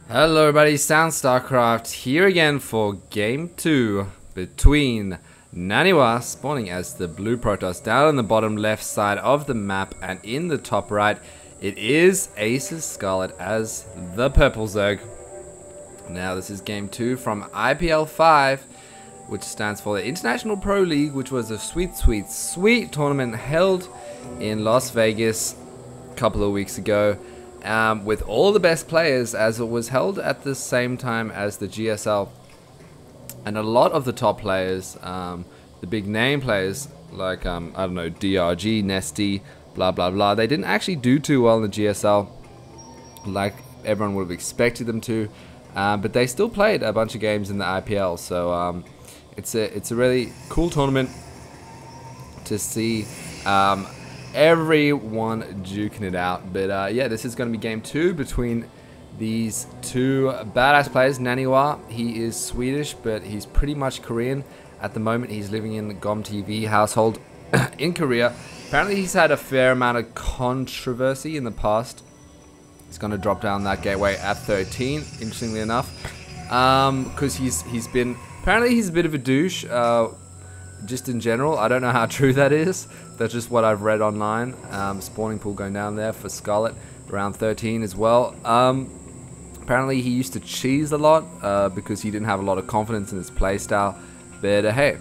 Hello everybody, StarCraft here again for Game 2 between Naniwa spawning as the blue Protoss down on the bottom left side of the map, and in the top right it is Ace's Scarlett as the purple Zerg. Now this is Game 2 from IPL5, which stands for the International Pro League, which was a sweet tournament held in Las Vegas a couple of weeks ago. With all the best players, as it was held at the same time as the GSL. And a lot of the top players, the big name players, like, I don't know, DRG, Nesty, blah blah blah, they didn't actually do too well in the GSL, like everyone would have expected them to. But they still played a bunch of games in the IPL, so it's a really cool tournament to see. Everyone duking it out. But yeah, this is going to be game 2 between these two badass players. Naniwa, he is Swedish, but he's pretty much Korean. At the moment, he's living in the GOM TV household in Korea. Apparently, he's had a fair amount of controversy in the past. He's going to drop down that gateway at 13, interestingly enough. Because he's been... Apparently, he's a bit of a douche. Just in general, I don't know how true that is. That's just what I've read online. Spawning pool going down there for Scarlett around 13 as well. Apparently he used to cheese a lot because he didn't have a lot of confidence in his playstyle. But hey,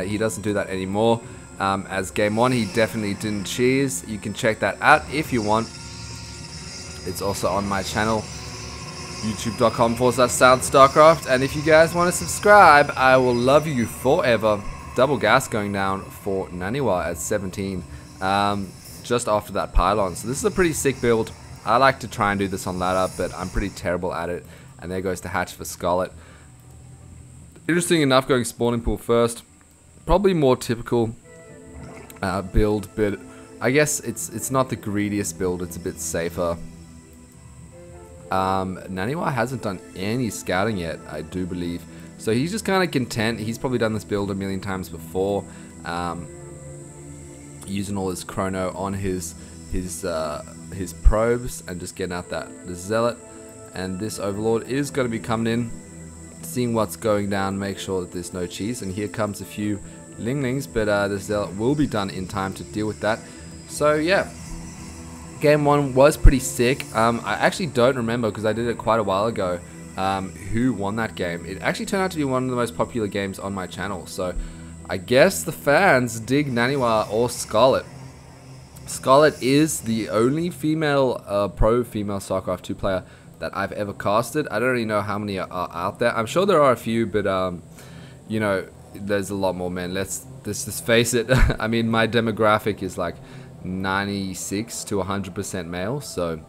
he doesn't do that anymore. As game 1, he definitely didn't cheese. You can check that out if you want. It's also on my channel, youtube.com/StarCraft. And if you guys want to subscribe, I will love you forever. Double gas going down for Naniwa at 17, just after that pylon. So this is a pretty sick build. I like to try and do this on ladder, but I'm pretty terrible at it. And there goes the hatch for Scarlett. Interesting enough, going spawning pool first. Probably more typical build, but I guess it's not the greediest build. It's a bit safer. Naniwa hasn't done any scouting yet, I do believe. So he's just kind of content. He's probably done this build a million times before, using all his chrono on his probes and just getting out the zealot. And this overlord is going to be coming in, seeing what's going down, make sure that there's no cheese. And here comes a few linglings, but the zealot will be done in time to deal with that. So yeah, game 1 was pretty sick. I actually don't remember because I did it quite a while ago. Who won that game. It actually turned out to be one of the most popular games on my channel, so I guess the fans dig Naniwa or Scarlett. Scarlett is the only female pro female StarCraft 2 player that I've ever casted. I don't really know how many are out there. I'm sure there are a few, but you know, there's a lot more men. Let's just face it. I mean, my demographic is like 96 to 100% male, so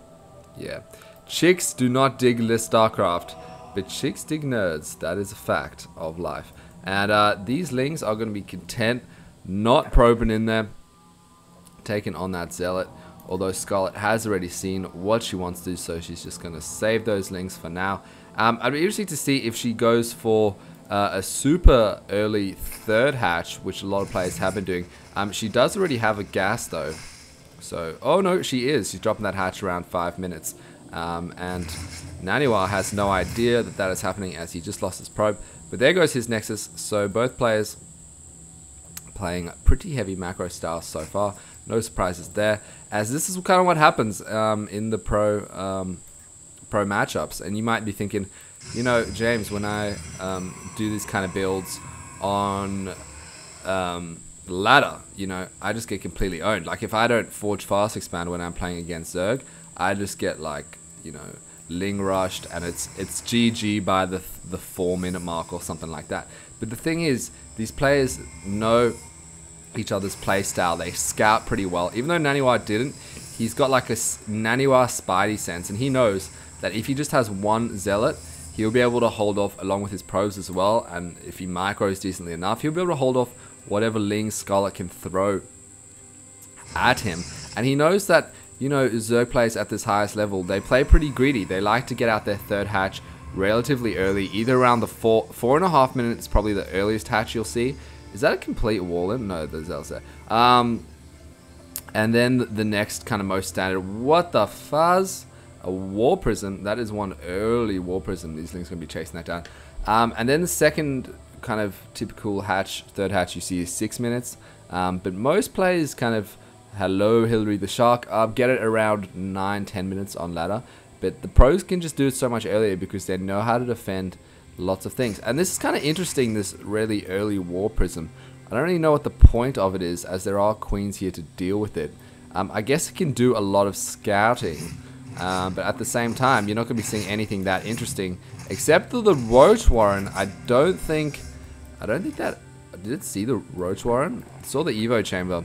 yeah. Chicks do not dig StarCraft, but chicks dig nerds. That is a fact of life. And these lings are going to be content, not probing in there, taking on that zealot. Although Scarlett has already seen what she wants to do, so she's just going to save those lings for now. I'd be interested to see if she goes for a super early third hatch, which a lot of players have been doing. She does already have a gas though. So, oh no, she is. She's dropping that hatch around 5 minutes. And Naniwa has no idea that that is happening as he just lost his probe. But there goes his Nexus. So both players playing pretty heavy macro style so far. No surprises there, as this is kind of what happens in the pro matchups. And you might be thinking, you know, James, when I do these kind of builds on ladder, you know, I just get completely owned. Like if I don't forge fast expand when I'm playing against Zerg, I just get like, you know, ling rushed, and it's GG by the 4-minute mark or something like that. But the thing is, these players know each other's play style. They scout pretty well. Even though Naniwa didn't, he's got like a Naniwa spidey sense, and he knows that if he just has one zealot, he'll be able to hold off along with his probes as well. And if he micros decently enough, he'll be able to hold off whatever ling Scarlett can throw at him. And he knows that, you know, Zerg players at this highest level, they play pretty greedy. They like to get out their third hatch relatively early, either around the 4.5 minutes, probably the earliest hatch you'll see. Is that a complete wall in? No, there's else there. And then the next kind of most standard. What the fuzz? a War Prism. That is one early War Prism. These things are going to be chasing that down. And then the second kind of typical hatch, third hatch you see is 6 minutes. But most players kind of, hello Hillary the Shark, get it around 9-10 minutes on ladder. But the pros can just do it so much earlier because they know how to defend lots of things. And this is kind of interesting, this really early War Prism. I don't really know what the point of it is, as there are queens here to deal with it. I guess it can do a lot of scouting, but at the same time, you're not going to be seeing anything that interesting, except for the Roach Warren. I don't think that, did it see the Roach Warren? I saw the Evo Chamber.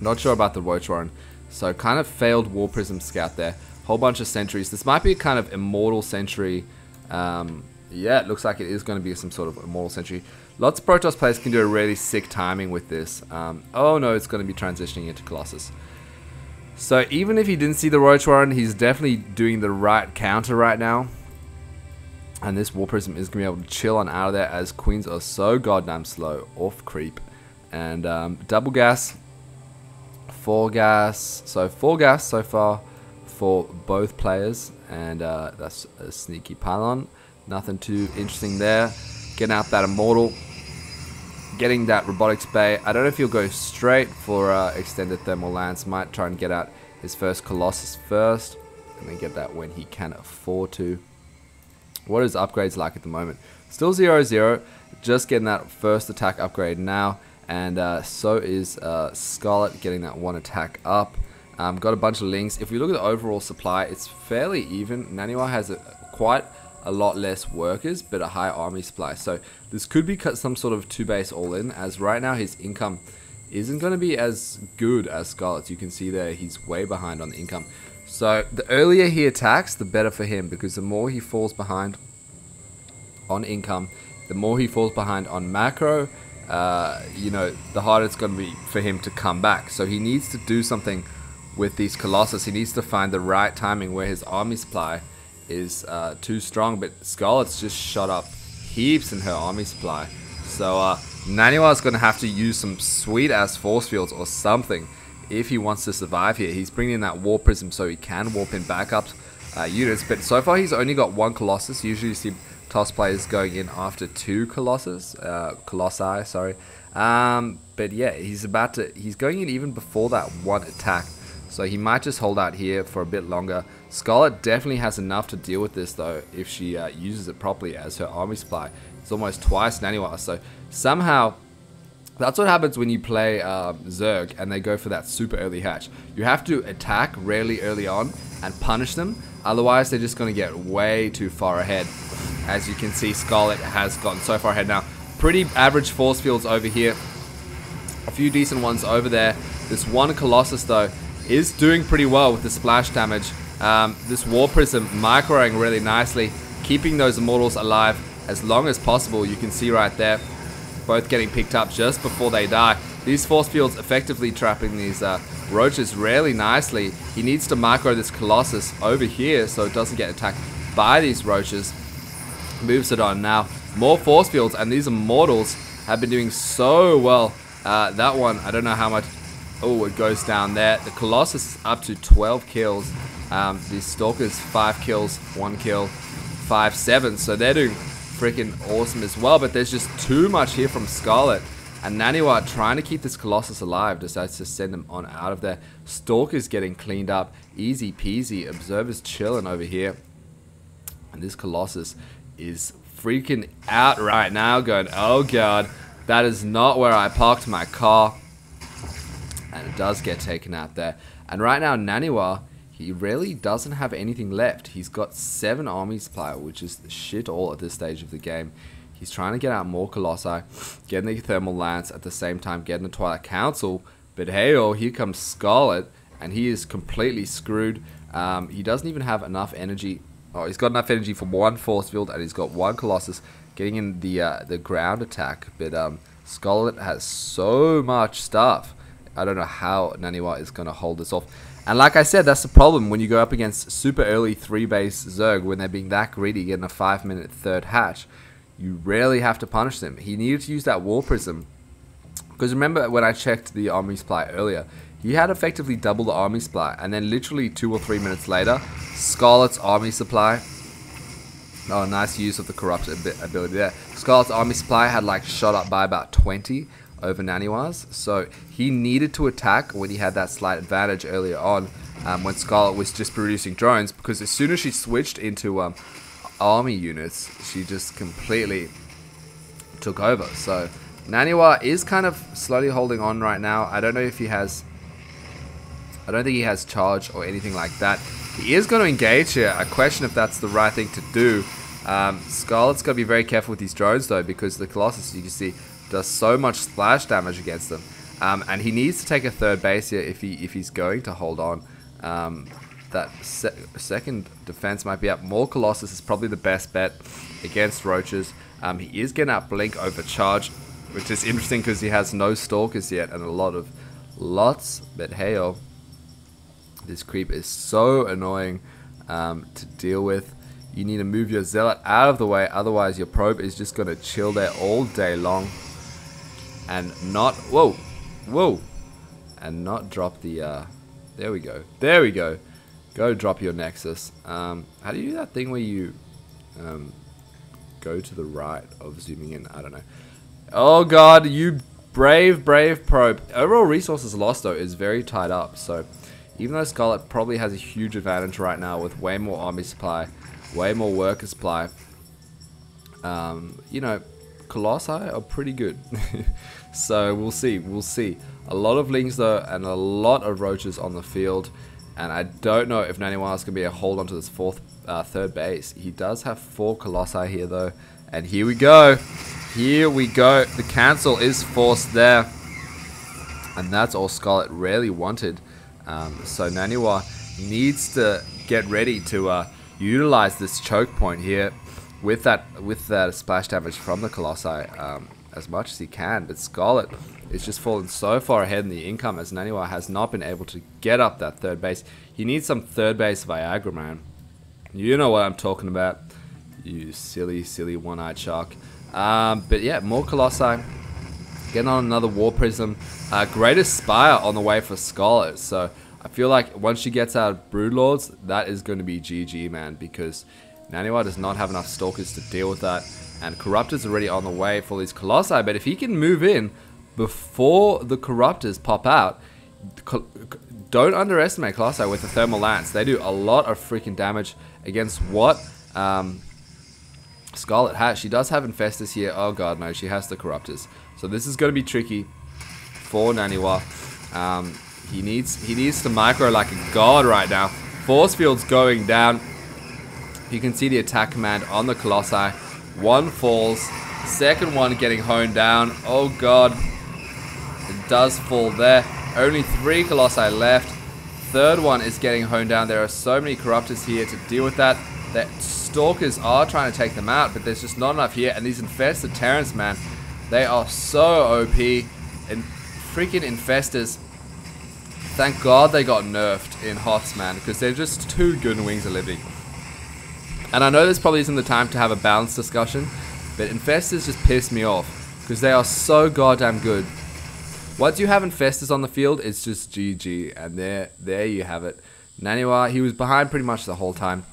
Not sure about the Roach Warren. So kind of failed War Prism scout there. Whole bunch of sentries. This might be a kind of immortal sentry. Yeah, it looks like it is going to be some sort of immortal sentry. Lots of Protoss players can do a really sick timing with this. Oh no, it's going to be transitioning into Colossus. So even if he didn't see the Roach Warren, he's definitely doing the right counter right now. And this War Prism is going to be able to chill on out of there, as queens are so goddamn slow off creep. And double gas, 4 gas. So 4 gas so far for both players. And that's a sneaky pylon. Nothing too interesting there. Getting out that Immortal. Getting that Robotics Bay. I don't know if he'll go straight for Extended Thermal Lance. Might try and get out his first Colossus first. And then get that when he can afford to. What is upgrades like at the moment? Still 0-0. Just getting that first attack upgrade now. And so is Scarlett getting that 1 attack up. Got a bunch of links. If we look at the overall supply, it's fairly even. Naniwa has quite a lot less workers, but a high army supply. So this could be some sort of 2-base all-in, as right now his income isn't going to be as good as Scarlett's. You can see there he's way behind on the income. So the earlier he attacks, the better for him, because the more he falls behind on income, the more he falls behind on macro, you know, the harder it's going to be for him to come back. So he needs to do something with these Colossus. He needs to find the right timing where his army supply is too strong, but Scarlett's just shot up heaps in her army supply. So Naniwa's going to have to use some sweet ass force fields or something if he wants to survive here. He's bringing in that War Prism so he can warp in backup units, but so far he's only got 1 Colossus. Usually you see TOS players going in after 2 Colossi, sorry. But yeah, he's going in even before that 1 attack. So he might just hold out here for a bit longer. Scarlett definitely has enough to deal with this though, if she uses it properly as her army supply. It's almost twice Naniwa. So somehow, that's what happens when you play Zerg and they go for that super early hatch. You have to attack really early on and punish them. Otherwise, they're just going to get way too far ahead. As you can see, Scarlett has gotten so far ahead now. Pretty average force fields over here. A few decent ones over there. This 1 Colossus though is doing pretty well with the splash damage. This War Prism microing really nicely, keeping those Immortals alive as long as possible. You can see right there, both getting picked up just before they die. These force fields effectively trapping these Roaches really nicely. He needs to micro this Colossus over here so it doesn't get attacked by these Roaches. Moves it on now. More force fields, and these Immortals have been doing so well. That one, I don't know how much. Oh, it goes down there. The Colossus is up to 12 kills. These Stalkers, 5 kills, 1 kill, 5, 7. So they're doing freaking awesome as well. But there's just too much here from Scarlett. And Naniwa, trying to keep this Colossus alive, decides to send them on out of there. Stalker's getting cleaned up. Easy peasy. Observer's chilling over here. And this Colossus is freaking out right now, going, oh god, that is not where I parked my car. And it does get taken out there. And right now, Naniwa, he really doesn't have anything left. He's got 7 army supply, which is shit all at this stage of the game. He's trying to get out more Colossi, getting the Thermal Lance, at the same time getting the Twilight Council. But hey, oh, here comes Scarlett, and he is completely screwed. He doesn't even have enough energy. Oh, he's got enough energy for 1 force field, and he's got 1 Colossus getting in the ground attack. But Scarlett has so much stuff. I don't know how Naniwa is going to hold this off. And like I said, that's the problem when you go up against super early 3-base Zerg, when they're being that greedy, getting a 5-minute third hatch. You rarely have to punish them. He needed to use that War Prism. Because remember when I checked the army supply earlier, he had effectively double the army supply. And then literally 2 or 3 minutes later, Scarlett's army supply... Oh, nice use of the corrupt ability there. Scarlett's army supply had like shot up by about 20 over Naniwa's. So he needed to attack when he had that slight advantage earlier on, when Scarlett was just producing drones, because as soon as she switched into army units, she just completely took over. So Naniwa is kind of slowly holding on right now. I don't know if he has... I don't think he has charge or anything like that. He is going to engage here. I question if that's the right thing to do. Scarlett's got to be very careful with these drones though, because the Colossus, you can see, does so much splash damage against them. And he needs to take a third base here if he's going to hold on. That second defense might be up. More Colossus is probably the best bet against Roaches. He is getting out Blink over Charge, which is interesting because he has no Stalkers yet and lots. But hey, oh, this creep is so annoying to deal with. You need to move your Zealot out of the way, otherwise your probe is just going to chill there all day long. And not... Whoa! And not drop the... there we go. Go drop your Nexus. How do you do that thing where you go to the right of zooming in? I don't know. Oh god, you brave probe. Overall resources lost though is very tied up. So even though Scarlett probably has a huge advantage right now with way more army supply, way more worker supply, you know, Colossi are pretty good. So we'll see. A lot of Lings though, and a lot of Roaches on the field. And I don't know if Naniwa is going to be a hold on to this third base. He does have 4 Colossi here though. And here we go. The cancel is forced there. And that's all Scarlett really wanted. So Naniwa needs to get ready to utilize this choke point here with that splash damage from the Colossi as much as he can. But Scarlett is just fallen so far ahead in the income as Naniwa has not been able to get up that third base. He needs some third base Viagra, man. You know what I'm talking about. You silly one-eyed shark. But yeah, more Colossi. Getting on another War Prism. Greatest Spire on the way for Scarlett. So I feel like once she gets out of Broodlords, that is going to be GG, man. Because Naniwa does not have enough Stalkers to deal with that. And Corruptor's already on the way for these Colossi. But if he can move in before the Corruptors pop out, don't underestimate Colossi with the Thermal Lance. They do a lot of freaking damage against what Scarlett has. She does have Infestors here. Oh god, no, she has the Corruptors. So this is going to be tricky for Naniwa. He needs to micro like a god right now. Force field's going down. You can see the attack command on the Colossi. One falls. Second one getting honed down. Oh god. It does fall there. Only 3 Colossi left. Third one is getting honed down. There are so many Corruptors here to deal with that. The Stalkers are trying to take them out, but there's just not enough here. And these Infested Terrans, man, they are so OP. And freaking Infestors, thank god they got nerfed in Hoths, man, because they're just too good in Wings of Liberty. And I know this probably isn't the time to have a balanced discussion, but Infestors just piss me off because they are so goddamn good. Once you have Infestors on the field, it's just GG, and there you have it. Naniwa, he was behind pretty much the whole time,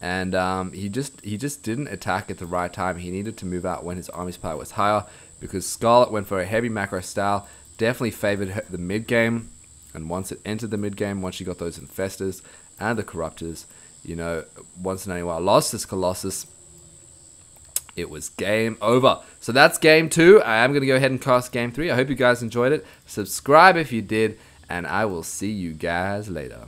and he just didn't attack at the right time. He needed to move out when his army supply was higher, because Scarlett went for a heavy macro style, definitely favored the mid game, and once it entered the mid game, once she got those Infestors and the Corruptors, you know, once Naniwa lost this Colossus, it was game over. So that's game 2. I am going to go ahead and cast game 3. I hope you guys enjoyed it. Subscribe if you did, and I will see you guys later.